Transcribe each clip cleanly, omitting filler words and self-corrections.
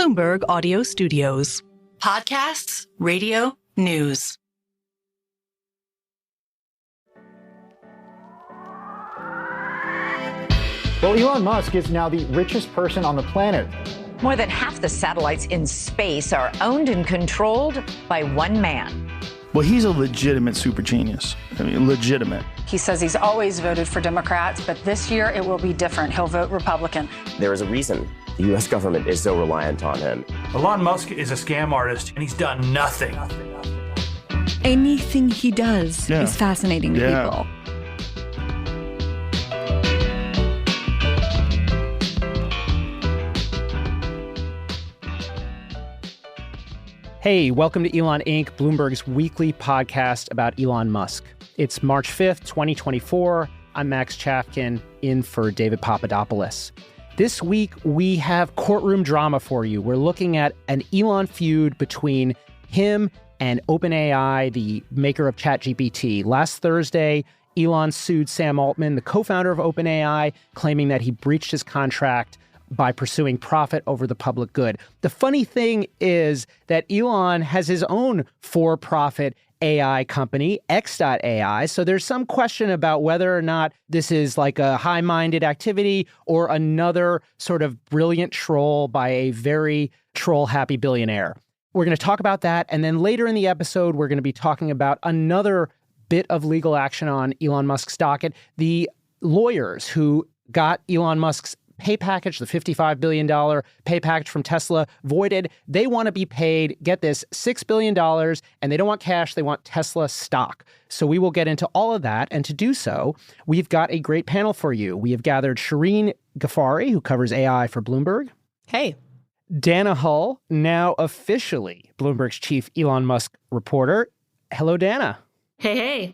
Bloomberg Audio Studios. Podcasts, radio, news. Well, Elon Musk is now the richest person on the planet. More than half the satellites in space are owned and controlled by one man. Well, he's a legitimate super genius. I mean, legitimate. He says he's always voted for Democrats, but this year it will be different. He'll vote Republican. There is a reason the U.S. government is so reliant on him. Elon Musk is a scam artist, and he's done nothing. Anything he does is fascinating to people. Hey, welcome to Elon Inc., Bloomberg's weekly podcast about Elon Musk. It's March 5th, 2024. I'm Max Chafkin, in for David Papadopoulos. This week, we have courtroom drama for you. We're looking at an Elon feud between him and OpenAI, the maker of ChatGPT. Last Thursday, Elon sued Sam Altman, the co-founder of OpenAI, claiming that he breached his contract by pursuing profit over the public good. The funny thing is that Elon has his own for-profit AI company, X.AI. So there's some question about whether or not this is like a high-minded activity or another sort of brilliant troll by a very troll-happy billionaire. We're going to talk about that. And then later in the episode, we're going to be talking about another bit of legal action on Elon Musk's docket. The lawyers who got Elon Musk's pay package, the $55 billion pay package from Tesla, voided. They want to be paid, get this, $6 billion, and they don't want cash, they want Tesla stock. So we will get into all of that, and to do so, we've got a great panel for you. We have gathered Shirin Ghaffary, who covers AI for Bloomberg. Hey. Dana Hull, now officially Bloomberg's chief Elon Musk reporter. Hello, Dana. Hey.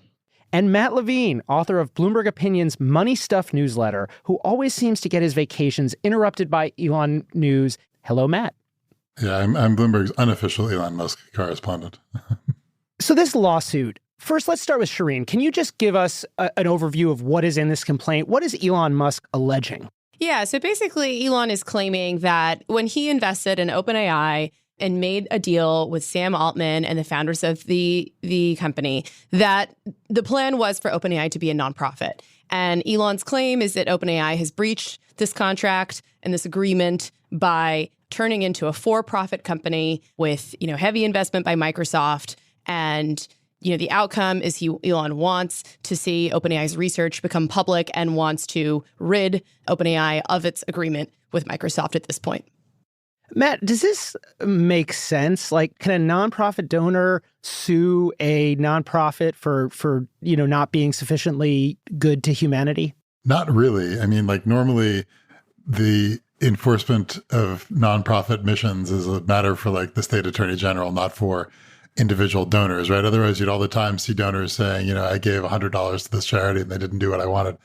And Matt Levine, author of Bloomberg Opinion's Money Stuff newsletter, who always seems to get his vacations interrupted by Elon news. Hello, Matt. Yeah, I'm Bloomberg's unofficial Elon Musk correspondent. So this lawsuit, first, let's start with Shirin. Can you just give us an overview of what is in this complaint? What is Elon Musk alleging? Yeah, so basically Elon is claiming that when he invested in OpenAI and made a deal with Sam Altman and the founders of the company, that the plan was for OpenAI to be a nonprofit. And Elon's claim is that OpenAI has breached this contract and this agreement by turning into a for-profit company with, heavy investment by Microsoft. And, the outcome is Elon wants to see OpenAI's research become public and wants to rid OpenAI of its agreement with Microsoft at this point. Matt, does this make sense? Like, can a nonprofit donor sue a nonprofit for not being sufficiently good to humanity? Not really. I mean, normally the enforcement of nonprofit missions is a matter for the state attorney general, not for individual donors, right? Otherwise, you'd all the time see donors saying, I gave $100 to this charity and they didn't do what I wanted.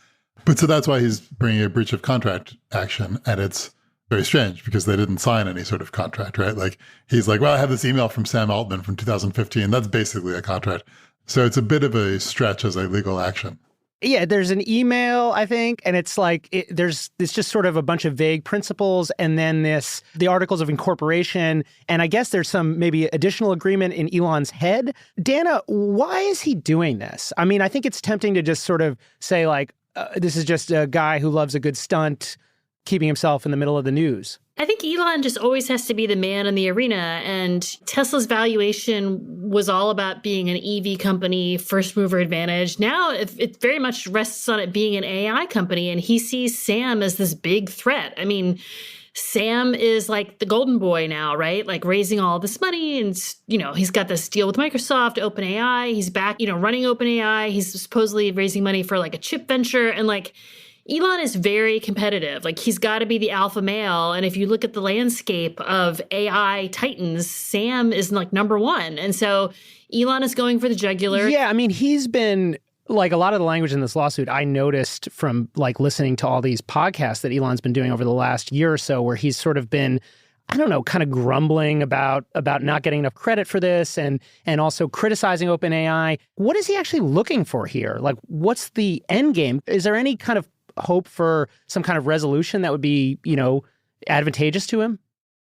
But so that's why he's bringing a breach of contract action, and it's very strange because they didn't sign any sort of contract, right? He's like, well, I have this email from Sam Altman from 2015. That's basically a contract. So it's a bit of a stretch as a legal action. Yeah, there's an email, I think, and it's there's just sort of a bunch of vague principles, and then the articles of incorporation, and I guess there's some maybe additional agreement in Elon's head. Dana, why is he doing this? I mean, I think it's tempting to just sort of say this is just a guy who loves a good stunt, keeping himself in the middle of the news. I think Elon just always has to be the man in the arena, and Tesla's valuation was all about being an EV company, first mover advantage. Now it very much rests on it being an AI company, and he sees Sam as this big threat. I mean, Sam is like the golden boy now, right? Raising all this money, and he's got this deal with Microsoft, OpenAI. He's back, running OpenAI. He's supposedly raising money for a chip venture, and Elon is very competitive. He's got to be the alpha male. And if you look at the landscape of AI titans, Sam is number one. And so Elon is going for the jugular. Yeah, I mean, he's been a lot of the language in this lawsuit I noticed from listening to all these podcasts that Elon's been doing over the last year or so, where he's sort of been, I don't know, kind of grumbling about not getting enough credit for this and also criticizing OpenAI. What is he actually looking for here? What's the end game? Is there any kind of hope for some kind of resolution that would be, advantageous to him?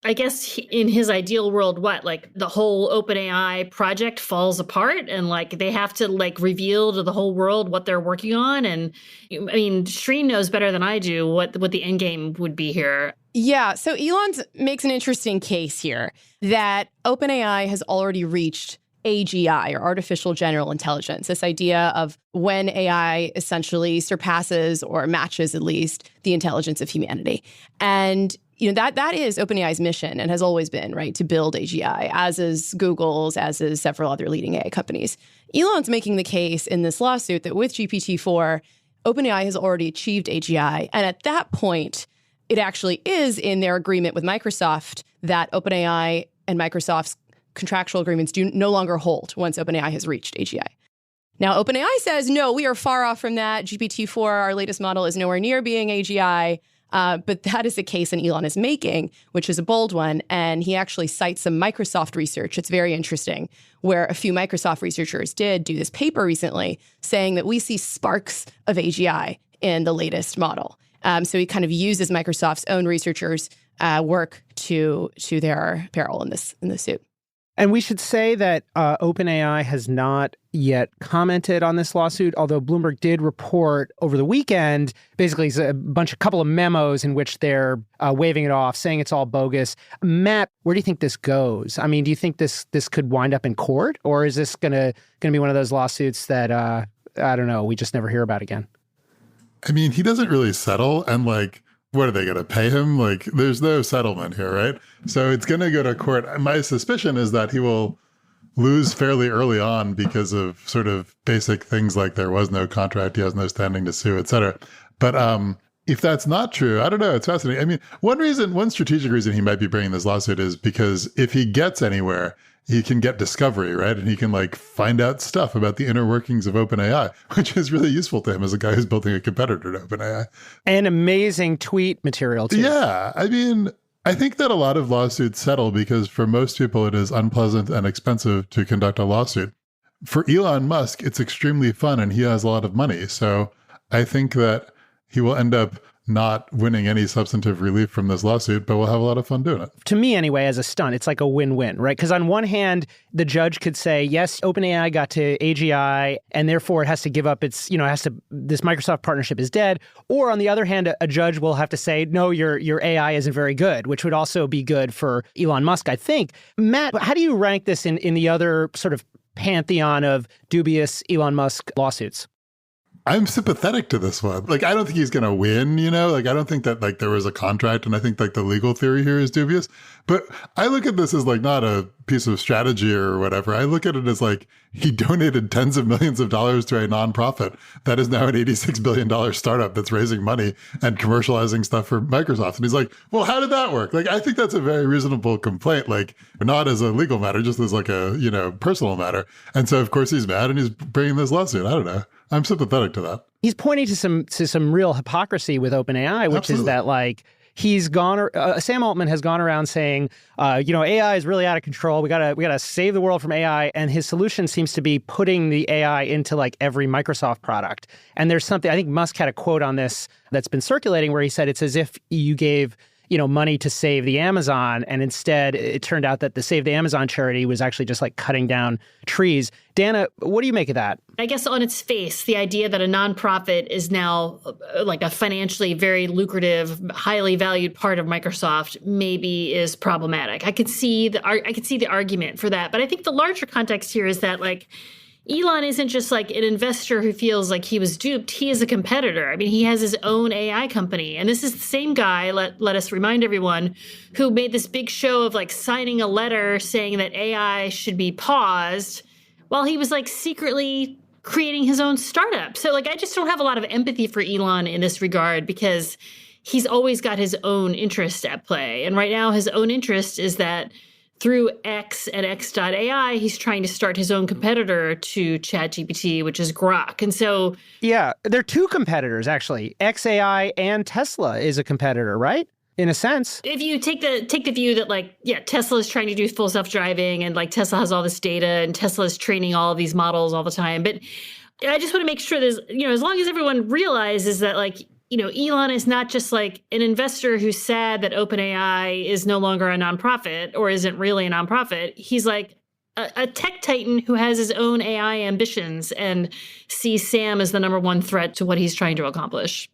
I guess in his ideal world, like the whole OpenAI project falls apart and like they have to like reveal to the whole world what they're working on. And I mean, Shirin knows better than I do what the end game would be here. Yeah. So Elon makes an interesting case here that OpenAI has already reached AGI, or artificial general intelligence, this idea of when AI essentially surpasses or matches at least the intelligence of humanity. And that is OpenAI's mission and has always been, right, to build AGI, as is Google's, as is several other leading AI companies. Elon's making the case in this lawsuit that with GPT-4, OpenAI has already achieved AGI. And at that point, it actually is in their agreement with Microsoft that OpenAI and Microsoft's contractual agreements do no longer hold once OpenAI has reached AGI. Now, OpenAI says, no, we are far off from that. GPT-4, our latest model, is nowhere near being AGI. But that is the case that Elon is making, which is a bold one. And he actually cites some Microsoft research. It's very interesting, where a few Microsoft researchers did do this paper recently saying that we see sparks of AGI in the latest model. So he kind of uses Microsoft's own researchers' work to their peril in this suit. And we should say that OpenAI has not yet commented on this lawsuit, although Bloomberg did report over the weekend, basically a couple of memos in which they're waving it off, saying it's all bogus. Matt, where do you think this goes? I mean, do you think this could wind up in court, or is this going to be one of those lawsuits that, I don't know, we just never hear about again? I mean, he doesn't really settle, and like, what are they going to pay him? Like, there's no settlement here, right? So it's going to go to court. My suspicion is that he will lose fairly early on because of sort of basic things like there was no contract, he has no standing to sue, et cetera. But if that's not true, I don't know. It's fascinating. I mean, one strategic reason he might be bringing this lawsuit is because if he gets anywhere, he can get discovery, right? And he can like find out stuff about the inner workings of OpenAI, which is really useful to him as a guy who's building a competitor to OpenAI. And amazing tweet material too. Yeah. I mean, I think that a lot of lawsuits settle because for most people, it is unpleasant and expensive to conduct a lawsuit. For Elon Musk, it's extremely fun and he has a lot of money. So I think that he will end up not winning any substantive relief from this lawsuit, but we'll have a lot of fun doing it. To me, anyway, as a stunt, it's like a win-win, right? Because on one hand, the judge could say, yes, OpenAI got to AGI, and therefore it has to give up its, this Microsoft partnership is dead. Or on the other hand, a judge will have to say, no, your AI isn't very good, which would also be good for Elon Musk, I think. Matt, how do you rank this in the other sort of pantheon of dubious Elon Musk lawsuits? I'm sympathetic to this one. Like, I don't think he's going to win, Like, I don't think that, like, there was a contract, and I think, like, the legal theory here is dubious. But I look at this as, like, not a piece of strategy or whatever. I look at it as, like, he donated tens of millions of dollars to a nonprofit that is now an $86 billion startup that's raising money and commercializing stuff for Microsoft. And he's like, well, how did that work? Like, I think that's a very reasonable complaint, like, not as a legal matter, just as, like, a, personal matter. And so, of course, he's mad and he's bringing this lawsuit. I don't know. I'm sympathetic to that. He's pointing to some real hypocrisy with OpenAI, which is that, like, he's gone. Sam Altman has gone around saying, AI is really out of control. We gotta save the world from AI. And his solution seems to be putting the AI into like every Microsoft product. And there's something, I think Musk had a quote on this that's been circulating where he said it's as if you gave money to save the Amazon. And instead, it turned out that the Save the Amazon charity was actually just like cutting down trees. Dana, what do you make of that? I guess on its face, the idea that a nonprofit is now like a financially very lucrative, highly valued part of Microsoft maybe is problematic. I could see the argument for that. But I think the larger context here is that, like, Elon isn't just like an investor who feels like he was duped. He is a competitor. I mean, he has his own AI company. And this is the same guy, let us remind everyone, who made this big show of like signing a letter saying that AI should be paused while he was like secretly creating his own startup. So like, I just don't have a lot of empathy for Elon in this regard because he's always got his own interest at play. And right now his own interest is that through X and X.AI, he's trying to start his own competitor to ChatGPT, which is Grok. And so... Yeah, there are two competitors, actually. XAI and Tesla is a competitor, right? In a sense. If you take the view that, like, yeah, Tesla is trying to do full self-driving and, like, Tesla has all this data and Tesla is training all of these models all the time. But I just want to make sure there's, as long as everyone realizes that, like, Elon is not just like an investor who's sad that OpenAI is no longer a nonprofit or isn't really a nonprofit. He's like a tech titan who has his own AI ambitions and sees Sam as the number one threat to what he's trying to accomplish.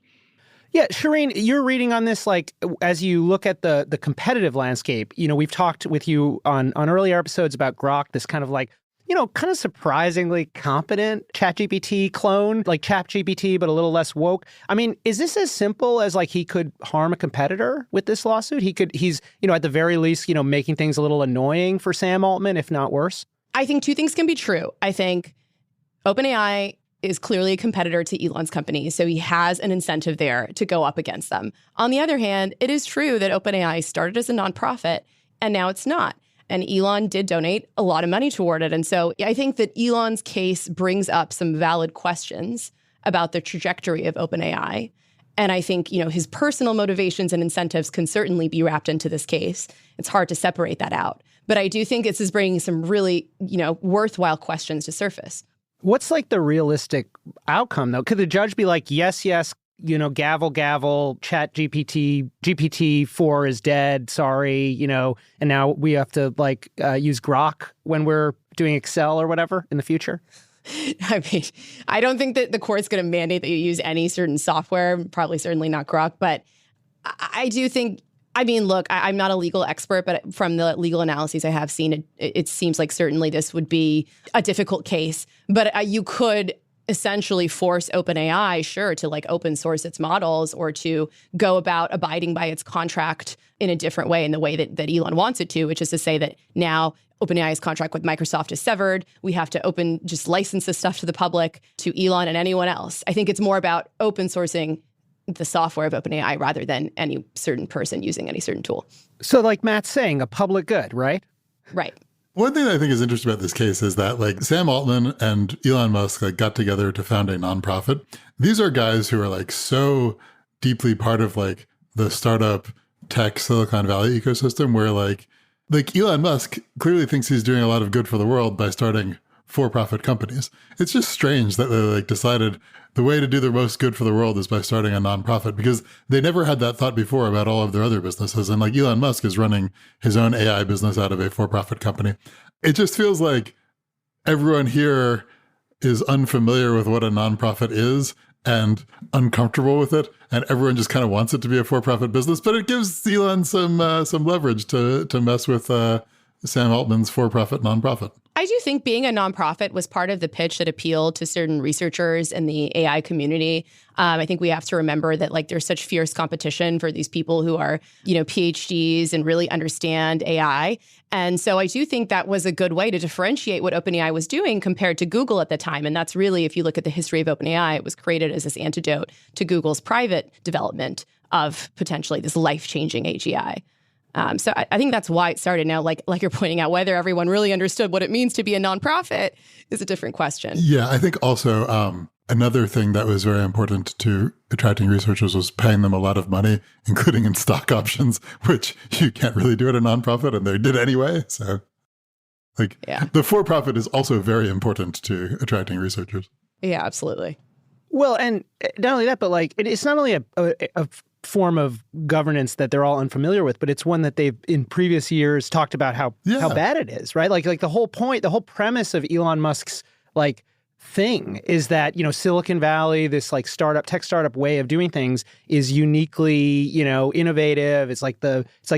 Yeah, Shirin, you're reading on this, like, as you look at the competitive landscape, we've talked with you on earlier episodes about Grok, this kind of like, kind of surprisingly competent ChatGPT clone, like ChatGPT, but a little less woke. I mean, is this as simple as like he could harm a competitor with this lawsuit? He's, at the very least, making things a little annoying for Sam Altman, if not worse? I think two things can be true. I think OpenAI is clearly a competitor to Elon's company, so he has an incentive there to go up against them. On the other hand, it is true that OpenAI started as a nonprofit, and now it's not. And Elon did donate a lot of money toward it. And so I think that Elon's case brings up some valid questions about the trajectory of OpenAI. And I think, his personal motivations and incentives can certainly be wrapped into this case. It's hard to separate that out. But I do think this is bringing some really, worthwhile questions to surface. What's like the realistic outcome, though? Could the judge be like, yes, gavel, gavel, GPT-4 is dead, sorry, and now we have to use Grok when we're doing Excel or whatever in the future? I mean, I don't think that the court's going to mandate that you use any certain software, probably certainly not Grok, but I do think, look, I'm not a legal expert, but from the legal analyses I have seen, it seems like certainly this would be a difficult case, but you could essentially force OpenAI, sure, to open source its models or to go about abiding by its contract in a different way, in the way that Elon wants it to, which is to say that now OpenAI's contract with Microsoft is severed. We have to just license this stuff to the public, to Elon and anyone else. I think it's more about open sourcing the software of OpenAI rather than any certain person using any certain tool. So like Matt's saying, a public good, right? Right. One thing that I think is interesting about this case is that Sam Altman and Elon Musk got together to found a nonprofit. These are guys who are so deeply part of the startup tech Silicon Valley ecosystem where Elon Musk clearly thinks he's doing a lot of good for the world by starting for-profit companies. It's just strange that they decided the way to do the most good for the world is by starting a nonprofit, because they never had that thought before about all of their other businesses. And Elon Musk is running his own AI business out of a for-profit company. It just feels like everyone here is unfamiliar with what a nonprofit is and uncomfortable with it. And everyone just kind of wants it to be a for-profit business, but it gives Elon some leverage to mess with Sam Altman's for-profit nonprofit. I do think being a nonprofit was part of the pitch that appealed to certain researchers in the AI community. I think we have to remember that there's such fierce competition for these people who are, PhDs and really understand AI. And so I do think that was a good way to differentiate what OpenAI was doing compared to Google at the time. And that's really, if you look at the history of OpenAI, it was created as this antidote to Google's private development of potentially this life-changing AGI. So I think that's why it started. Now, like you're pointing out, whether everyone really understood what it means to be a nonprofit is a different question. Yeah, I think also another thing that was very important to attracting researchers was paying them a lot of money, including in stock options, which you can't really do at a nonprofit, and they did anyway. So the for-profit is also very important to attracting researchers. Yeah, absolutely. Well, and not only that, but it's not only a form of governance that they're all unfamiliar with, but it's one that they've in previous years talked about how bad it is, right? Like the whole point, the whole premise of Elon Musk's thing is that, Silicon Valley, this tech startup way of doing things is uniquely, innovative. It's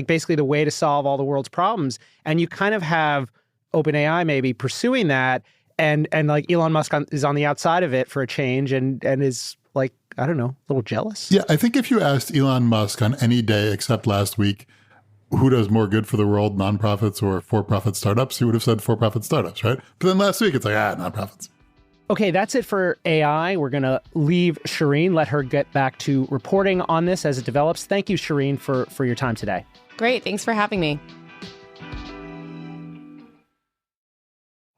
basically the way to solve all the world's problems. And you kind of have OpenAI maybe pursuing that, and Elon Musk is on the outside of it for a change and is I don't know, a little jealous. Yeah, I think if you asked Elon Musk on any day except last week, who does more good for the world, nonprofits or for-profit startups, he would have said for-profit startups, right? But then last week, it's nonprofits. Okay, that's it for AI. We're going to leave Shirin, let her get back to reporting on this as it develops. Thank you, Shirin, for your time today. Great. Thanks for having me.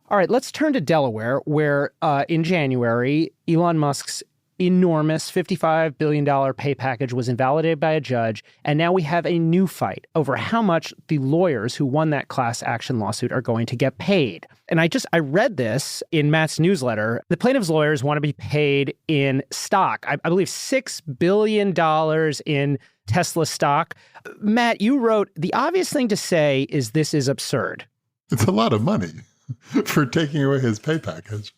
All right, let's turn to Delaware, where in January, Elon Musk's enormous $55 billion pay package was invalidated by a judge, and now we have a new fight over how much the lawyers who won that class action lawsuit are going to get paid. And I read this in Matt's newsletter. The plaintiff's lawyers want to be paid in stock. I believe $6 billion in Tesla stock. Matt, you wrote, the obvious thing to say is this is absurd. It's a lot of money for taking away his pay package.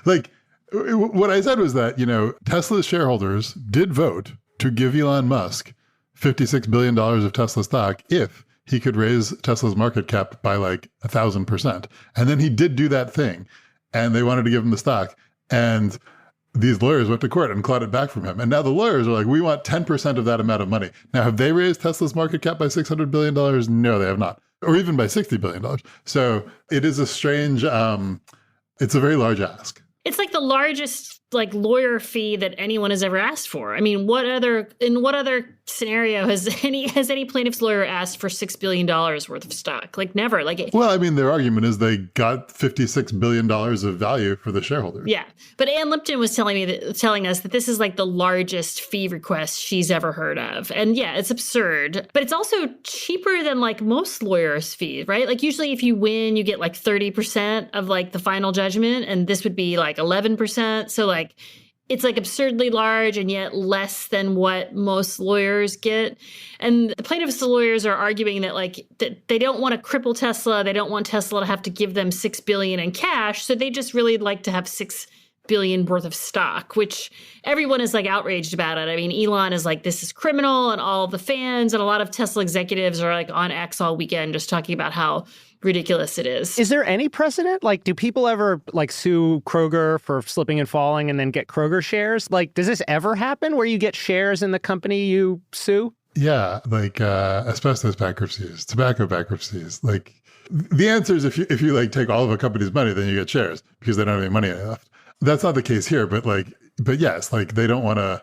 Like, what I said was that, Tesla's shareholders did vote to give Elon Musk $56 billion of Tesla stock if he could raise Tesla's market cap by like 1,000%. And then he did do that thing, and they wanted to give him the stock. And these lawyers went to court and clawed it back from him. And now the lawyers are like, we want 10% of that amount of money. Now, have they raised Tesla's market cap by $600 billion? No, they have not. Or even by $60 billion. So it is a strange, it's a very large ask. It's like the largest lawyer fee that anyone has ever asked for. I mean, in what other scenario has any plaintiff's lawyer asked for $6 billion worth of stock? Like never. Well, I mean, their argument is they got $56 billion of value for the shareholders. Yeah. But Ann Lipton was telling us that this is like the largest fee request she's ever heard of. And yeah, it's absurd, but it's also cheaper than like most lawyers' fees, right? Like usually if you win, you get like 30% of like the final judgment, and this would be like 11%. So it's like absurdly large and yet less than what most lawyers get. And the plaintiffs' lawyers are arguing that they don't want to cripple Tesla. They don't want Tesla to have to give them $6 billion in cash. So they just really like to have $6 billion worth of stock, which everyone is like outraged about it. I mean, Elon is like, this is criminal, and all of the fans and a lot of Tesla executives are like on X all weekend just talking about how ridiculous it is. Is there any precedent? Like, do people ever sue Kroger for slipping and falling and then get Kroger shares? Like, does this ever happen where you get shares in the company you sue? Yeah, asbestos bankruptcies, tobacco bankruptcies. Like, the answer is if you take all of a company's money, then you get shares because they don't have any money left. That's not the case here, but yes, they don't want to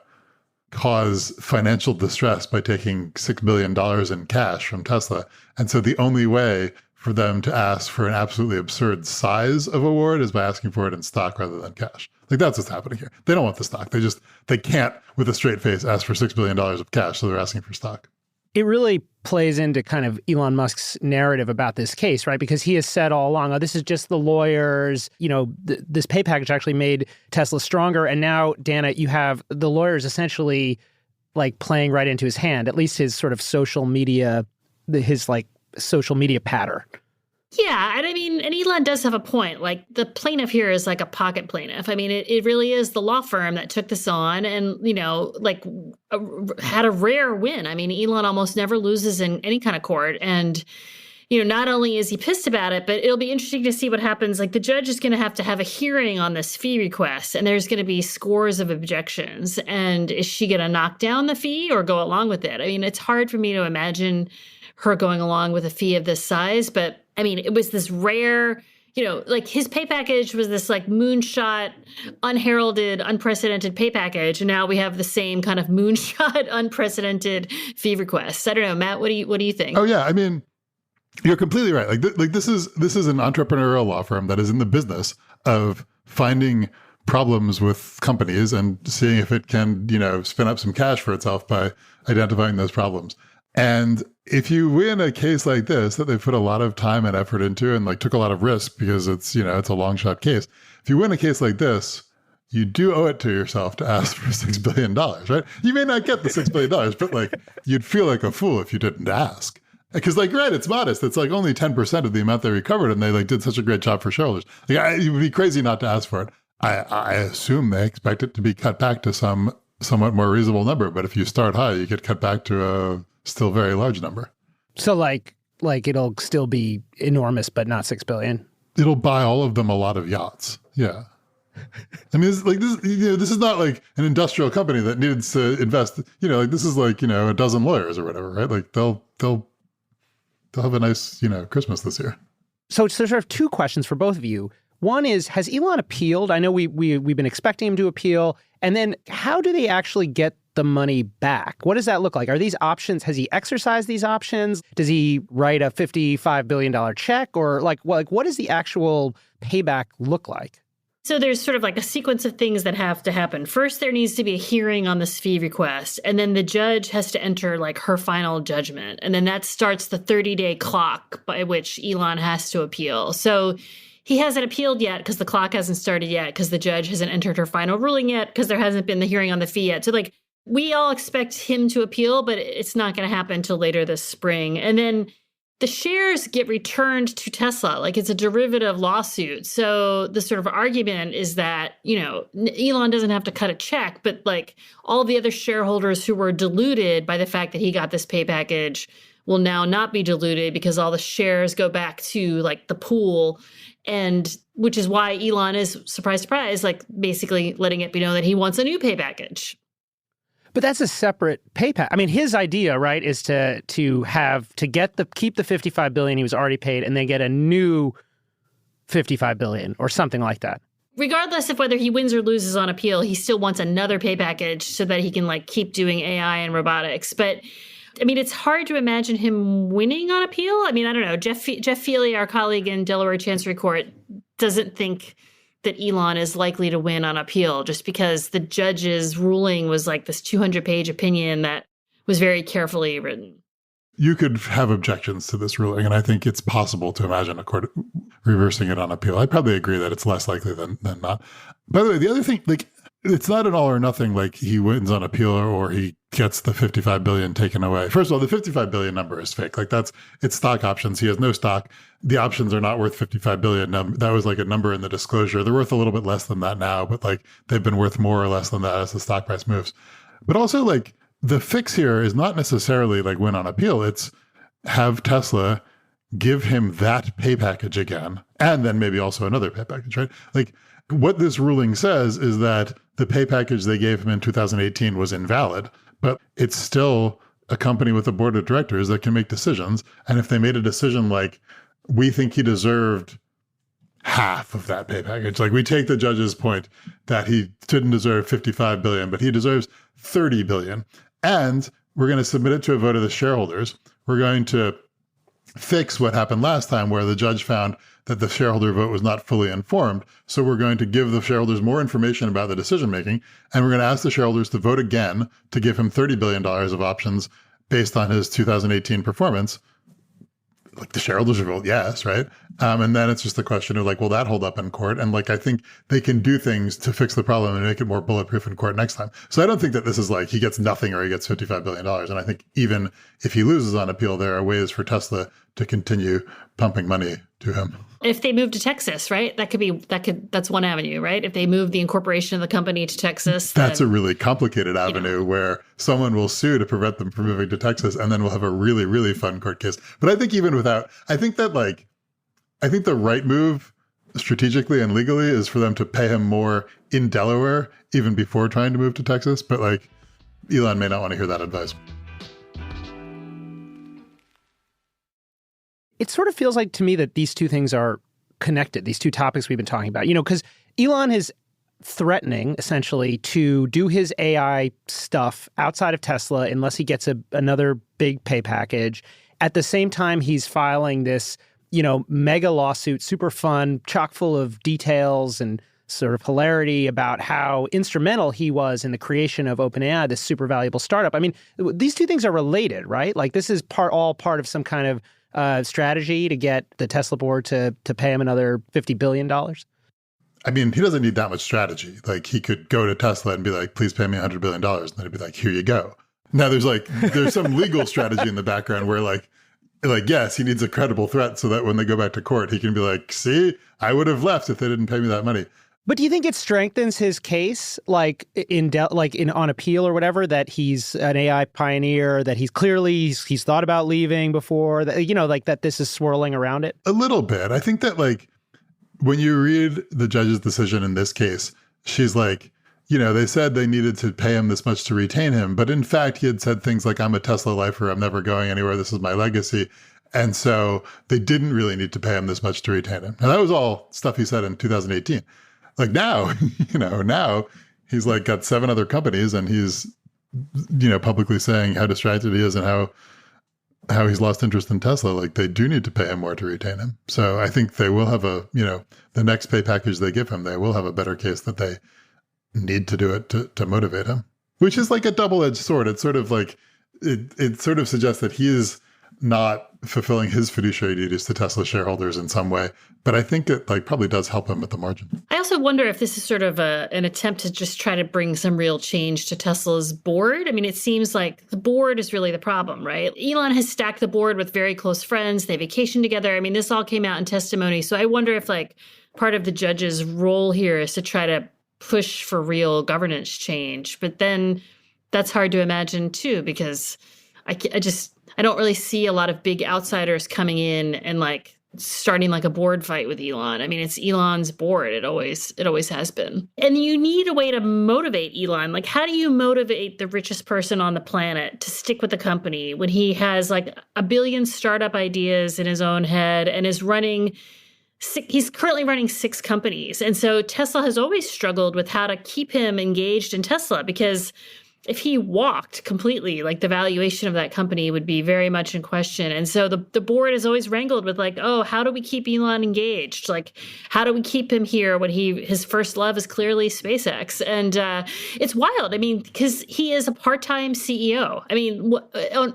cause financial distress by taking $6 billion in cash from Tesla. And so the only way for them to ask for an absolutely absurd size of award is by asking for it in stock rather than cash. That's what's happening here. They don't want the stock. They can't, with a straight face, ask for $6 billion of cash, so they're asking for stock. It really plays into kind of Elon Musk's narrative about this case, right? Because he has said all along, oh, this is just the lawyers. This pay package actually made Tesla stronger. And now, Dana, you have the lawyers essentially playing right into his hand, at least his sort of social media, his social media patter. Yeah, and Elon does have a point. The plaintiff here is like a pocket plaintiff. I mean, it really is the law firm that took this on and, had a rare win. I mean, Elon almost never loses in any kind of court. And, not only is he pissed about it, but it'll be interesting to see what happens. The judge is going to have a hearing on this fee request, and there's going to be scores of objections. And is she going to knock down the fee or go along with it? I mean, it's hard for me to imagine her going along with a fee of this size, but it was this rare, his pay package was this moonshot, unheralded, unprecedented pay package. And now we have the same kind of moonshot, unprecedented fee requests. I don't know, Matt, what do you think? Oh, yeah. You're completely right. This is an entrepreneurial law firm that is in the business of finding problems with companies and seeing if it can, spin up some cash for itself by identifying those problems. And if you win a case like this that they put a lot of time and effort into and took a lot of risk because it's a long shot case. If you win a case like this, you do owe it to yourself to ask for $6 billion, right? You may not get the $6 billion, but you'd feel like a fool if you didn't ask. Because right, it's modest. It's only 10% of the amount they recovered, and they did such a great job for shareholders. It would be crazy not to ask for it. I assume they expect it to be cut back to some somewhat more reasonable number, but if you start high, you get cut back to a still very large number. So it'll still be enormous, but not $6 billion. It'll buy all of them a lot of yachts. Yeah. This is not an industrial company that needs to invest, this is a dozen lawyers or whatever, right? They'll have a nice, Christmas this year. So sort of two questions for both of you. One is, has Elon appealed? I know we've been expecting him to appeal. And then how do they actually get the money back? What does that look like? Are these options, has he exercised these options? Does he write a $55 billion check? Or what does the actual payback look like? So there's sort of a sequence of things that have to happen. First, there needs to be a hearing on this fee request. And then the judge has to enter her final judgment. And then that starts the 30-day clock by which Elon has to appeal. So he hasn't appealed yet because the clock hasn't started yet, because the judge hasn't entered her final ruling yet, because there hasn't been the hearing on the fee yet. So like, we all expect him to appeal, but it's not going to happen until later this spring. And then the shares get returned to Tesla, like it's a derivative lawsuit. So the sort of argument is that, Elon doesn't have to cut a check, but like all the other shareholders who were diluted by the fact that he got this pay package will now not be diluted because all the shares go back to like the pool. And which is why Elon is, surprise, surprise, basically letting it be known that he wants a new pay package. But that's a separate pay package. I mean, his idea, right, is to keep the $55 billion he was already paid and then get a new $55 billion or something like that. Regardless of whether he wins or loses on appeal, he still wants another pay package so that he can keep doing AI and robotics. But I mean, it's hard to imagine him winning on appeal. I mean, I don't know. Jeff Feely, our colleague in Delaware Chancery Court, doesn't think that Elon is likely to win on appeal just because the judge's ruling was this 200-page opinion that was very carefully written. You could have objections to this ruling, and I think it's possible to imagine a court reversing it on appeal. I'd probably agree that it's less likely than not. By the way, the other thing, it's not an all or nothing, he wins on appeal or he gets the $55 billion taken away. First of all, the $55 billion number is fake. It's stock options. He has no stock. The options are not worth $55 billion. That was a number in the disclosure. They're worth a little bit less than that now, but they've been worth more or less than that as the stock price moves. But also the fix here is not necessarily win on appeal. It's have Tesla give him that pay package again, and then maybe also another pay package, right? What this ruling says is that the pay package they gave him in 2018 was invalid, but it's still a company with a board of directors that can make decisions. And if they made a decision we think he deserved half of that pay package, we take the judge's point that he didn't deserve $55 billion, but he deserves $30 billion. And we're going to submit it to a vote of the shareholders. We're going to fix what happened last time where the judge found that the shareholder vote was not fully informed. So we're going to give the shareholders more information about the decision-making, and we're going to ask the shareholders to vote again to give him $30 billion of options based on his 2018 performance. The shareholders will vote yes, right? And then it's just a question of will that hold up in court? And I think they can do things to fix the problem and make it more bulletproof in court next time. So I don't think that this is he gets nothing or he gets $55 billion. And I think even if he loses on appeal, there are ways for Tesla to continue pumping money to him. If they move to Texas, right? That's one avenue, right? If they move the incorporation of the company to Texas. That's a really complicated avenue where someone will sue to prevent them from moving to Texas, and then we'll have a really, really fun court case. But I think even without, I think the right move strategically and legally is for them to pay him more in Delaware, even before trying to move to Texas. But Elon may not want to hear that advice. It sort of feels to me that these two things are connected, these two topics we've been talking about, because Elon is threatening essentially to do his AI stuff outside of Tesla unless he gets another big pay package. At the same time, he's filing this, mega lawsuit, super fun, chock full of details and sort of hilarity about how instrumental he was in the creation of OpenAI, this super valuable startup. I mean, these two things are related, right? This is all part of some kind of strategy to get the Tesla board to pay him another $50 billion? I mean, he doesn't need that much strategy. He could go to Tesla and be please pay me $100 billion. And then he'd be here you go. Now there's some legal strategy in the background where yes, he needs a credible threat so that when they go back to court, he can be see, I would have left if they didn't pay me that money. But do you think it strengthens his case, on appeal or whatever, that he's an AI pioneer, that he's thought about leaving before, that, that this is swirling around it? A little bit. I think that when you read the judge's decision in this case, she's they said they needed to pay him this much to retain him, but in fact, he had said things I'm a Tesla lifer, I'm never going anywhere, this is my legacy. And so they didn't really need to pay him this much to retain him. And that was all stuff he said in 2018. Now, now he's got 7 other companies and he's, publicly saying how distracted he is and how he's lost interest in Tesla. They do need to pay him more to retain him. So I think they will have the next pay package they give him, they will have a better case that they need to do it to motivate him, which is a double-edged sword. It's sort of it sort of suggests that he is not fulfilling his fiduciary duties to Tesla shareholders in some way. But I think it probably does help him at the margin. I also wonder if this is sort of an attempt to just try to bring some real change to Tesla's board. I mean, it seems like the board is really the problem, right? Elon has stacked the board with very close friends. They vacation together. I mean, this all came out in testimony. So I wonder if part of the judge's role here is to try to push for real governance change. But then that's hard to imagine too, because I don't really see a lot of big outsiders coming in and starting a board fight with Elon. I mean, it's Elon's board. It always has been. And you need a way to motivate Elon. How do you motivate the richest person on the planet to stick with the company when he has 1 billion startup ideas in his own head and is he's currently running 6 companies. And so Tesla has always struggled with how to keep him engaged in Tesla, because if he walked completely, the valuation of that company would be very much in question. And so the board has always wrangled with how do we keep Elon engaged? How do we keep him here when his first love is clearly SpaceX? And it's wild. I mean, because he is a part-time CEO. I mean,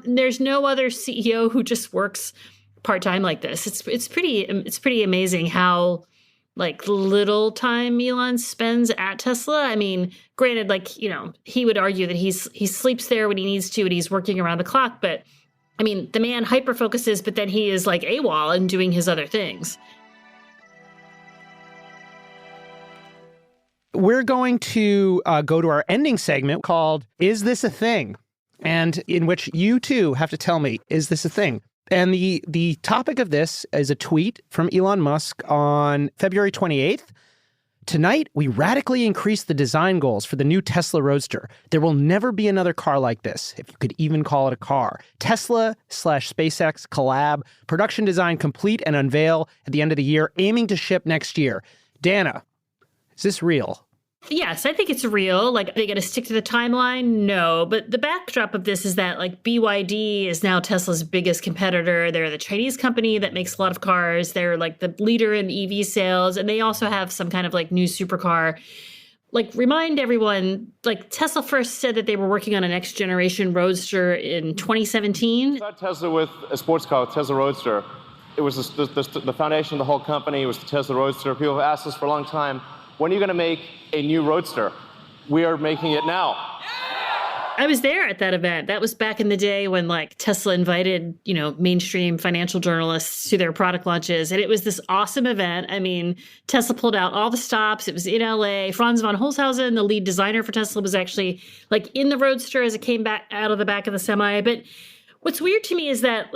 there's no other CEO who just works part-time like this. It's pretty amazing how little time Elon spends at Tesla. I mean, granted, he would argue that he sleeps there when he needs to and he's working around the clock. But I mean, the man hyper focuses, but then he is AWOL and doing his other things. We're going to go to our ending segment called Is This a Thing? And in which you too have to tell me, is this a thing? And the topic of this is a tweet from Elon Musk on February 28th. Tonight, we radically increased the design goals for the new Tesla Roadster. There will never be another car like this, if you could even call it a car. Tesla/SpaceX collab, production design complete and unveil at the end of the year, aiming to ship next year. Dana, is this real? Yes, I think it's real. Are they going to stick to the timeline? No. But the backdrop of this is that BYD is now Tesla's biggest competitor. They're the Chinese company that makes a lot of cars. They're the leader in EV sales. And they also have some kind of new supercar. Remind everyone, Tesla first said that they were working on a next generation Roadster in 2017. We started Tesla with a sports car, Tesla Roadster. It was the foundation of the whole company. It was the Tesla Roadster. People have asked us for a long time, when are you going to make a new Roadster? We are making it now. I was there at that event. That was back in the day when Tesla invited, mainstream financial journalists to their product launches. And it was this awesome event. I mean, Tesla pulled out all the stops. It was in LA. Franz von Holzhausen, the lead designer for Tesla, was actually in the Roadster as it came back out of the back of the semi. But what's weird to me is that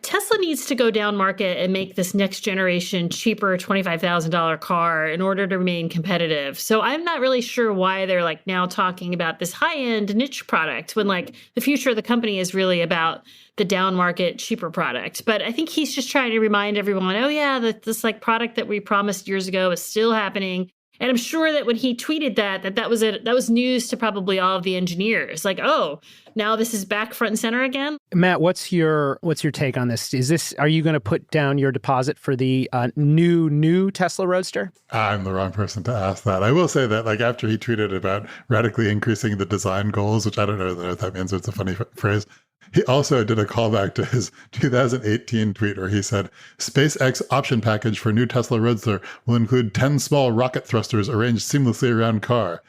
Tesla needs to go down market and make this next generation cheaper $25,000 car in order to remain competitive. So I'm not really sure why they're now talking about this high-end niche product when the future of the company is really about the down market cheaper product. But I think he's just trying to remind everyone, oh yeah, that this product that we promised years ago is still happening. And I'm sure that when he tweeted that was news to probably all of the engineers. Oh, now this is back front and center again. Matt, what's your take on this? Are you going to put down your deposit for the new Tesla Roadster? I'm the wrong person to ask that. I will say that after he tweeted about radically increasing the design goals, which I don't know what that means, but it's a funny phrase. He also did a callback to his 2018 tweet where he said, SpaceX option package for new Tesla Roadster will include 10 small rocket thrusters arranged seamlessly around car.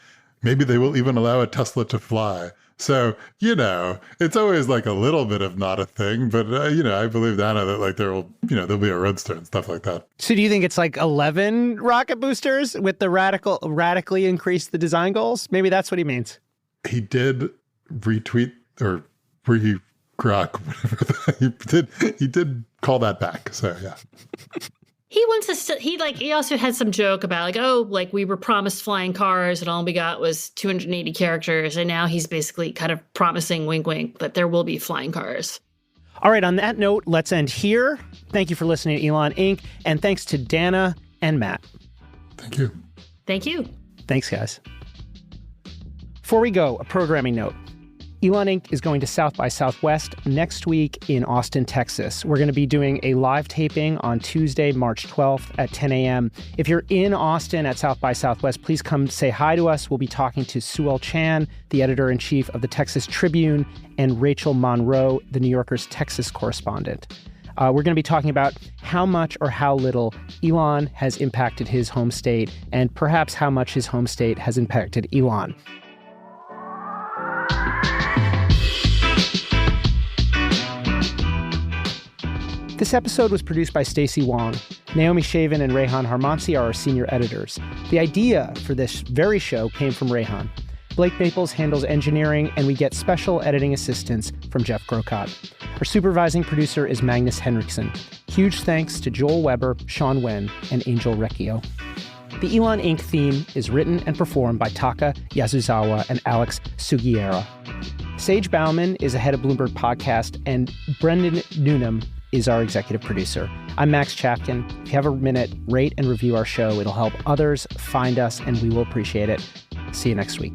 Maybe they will even allow a Tesla to fly. So, it's always a little bit of not a thing, but, I believe, Dana, that there'll be a Roadster and stuff like that. So do you think it's 11 rocket boosters with the radically increase the design goals? Maybe that's what he means. He did retweet or grok, whatever. He did call that back. So, yeah. He wants us to, he also had some joke about we were promised flying cars and all we got was 280 characters. And now he's basically kind of promising, wink, wink, that there will be flying cars. All right. On that note, let's end here. Thank you for listening to Elon Inc. And thanks to Dana and Matt. Thank you. Thank you. Thanks, guys. Before we go, a programming note. Elon Inc. is going to South by Southwest next week in Austin, Texas. We're going to be doing a live taping on Tuesday, March 12th at 10 a.m. If you're in Austin at South by Southwest, please come say hi to us. We'll be talking to Sue Chan, the editor-in-chief of the Texas Tribune, and Rachel Monroe, the New Yorker's Texas correspondent. We're going to be talking about how much or how little Elon has impacted his home state, and perhaps how much his home state has impacted Elon. This episode was produced by Stacey Wong. Naomi Shavin and Rehan Harmansi are our senior editors. The idea for this very show came from Rehan. Blake Maples handles engineering, and we get special editing assistance from Jeff Grocott. Our supervising producer is Magnus Henriksen. Huge thanks to Joel Weber, Sean Wen, and Angel Recchio. The Elon Inc. theme is written and performed by Taka Yasuzawa and Alex Sugiura. Sage Bauman is the head of Bloomberg Podcast, and Brendan Newnham is our executive producer. I'm Max Chapkin. If you have a minute, rate and review our show. It'll help others find us, and we will appreciate it. See you next week.